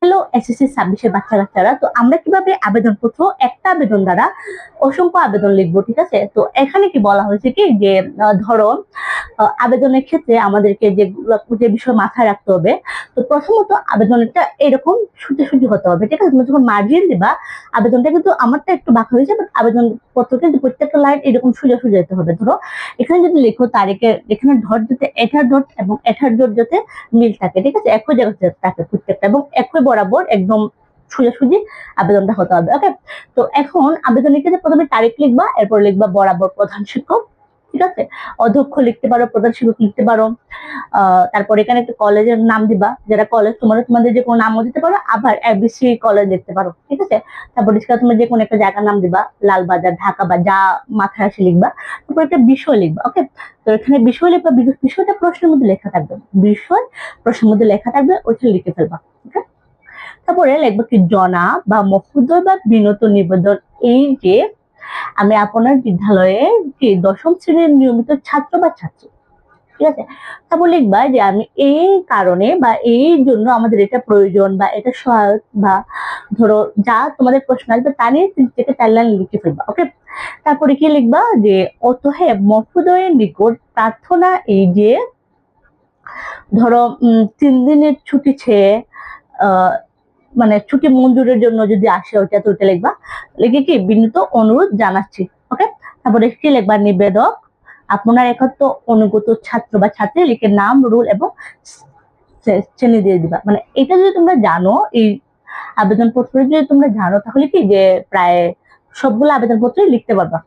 Hello SSC 26-এর বাচ্চা কাচ্চারা, তো আমরা কিভাবে আবেদনপত্র একটা আবেদন দ্বারা অসংখ্য আবেদন লিখবো, ঠিক আছে? তো এখানে কি বলা হয়েছে কি যে ধরো আবেদনের ক্ষেত্রে আমাদেরকে যে বিষয় মাথায় রাখতে হবে। তো প্রথমত আবেদনটা এরকম সোজাসুজি হতে হবে, ঠিক আছে? তুমি যখন মার্জিন দিবা আবেদনটা কিন্তু আমারটা একটু বাঁকা হয়েছে, বাট আবেদন পত্র কিন্তু প্রত্যেকটা লাইন এরকম সোজাসুজি যেতে হবে। ধরো এখানে যদি লেখো তারিখের এখানে ডট যাতে এটার ডট এবং এটার ডট যাতে মিল থাকে, ঠিক আছে? একই জায়গাতে থাকে প্রত্যেকটা এবং একই বরাবর একদম সোজাসুজি আবেদনটা হতে হবে। ওকে, তো এখন আবেদনের ক্ষেত্রে প্রথমে তারিখ লিখবা, এরপর লিখবা বরাবর প্রধান শিক্ষক, ঠিক আছে? অধ্যক্ষ লিখতে পারো, প্রধান শিক্ষক লিখতে পারো। তারপর এখানে একটা কলেজের নাম দিবা, যেটা কলেজ তোমাদের যে কোনো নামও দিতে পারো, আবার এবিসি কলেজ লিখতে পারো, ঠিক আছে? তারপর তোমার যে কোনো একটা জায়গার নাম দিবা, লালবাজার, ঢাকা বা যা মাথায় আসে লিখবা। তারপর একটা বিষয় লিখবা। ওকে, তো এখানে বিষয় লিখবা, বিষয়টা প্রশ্নের মধ্যে লেখা থাকবে, বিষয় প্রশ্নের মধ্যে লেখা থাকবে, ওইটা লিখে ফেলবা। ওকে, তারপরে লিখবা কি জনা বা মহোদয় বা বিনত নিবেদন, এই যে আমি আপনার বিদ্যালয়ে কি 10ম শ্রেণীর নিয়মিত ছাত্র বা ছাত্রী, ঠিক আছে? তারপর লিখবা যে আমি এই কারণে বা এই জন্য আমাদের এটা প্রয়োজন বা এটা সহায়ক বা ধরো যা তোমাদের প্রশ্ন আসবে তা নিয়ে 3 থেকে 4 লাইন লিখে ফেলবা। ওকে, তারপরে কি লিখবা যে অতএব মহোদয়ের নিকট প্রার্থনা এই যে ধরো 3 দিনের ছুটি ছেয়ে মানে ছুটি মঞ্জুরের জন্য যদি আসে ওইটা তো ওইটা লিখবা, লিখে কি বিনীত অনুরোধ জানাচ্ছি। ওকে, তারপরে কি লিখবা নিবেদক আপনার একাত্ম অনুগত ছাত্র বা ছাত্রী লিখে নাম, রোল এবং শ্রেণী দিয়ে দিবা। মানে এটা যদি তোমরা জানো, এই আবেদন পত্র যদি তোমরা জানো, তাহলে কি যে প্রায় সবগুলো আবেদন পত্রই লিখতে পারবা।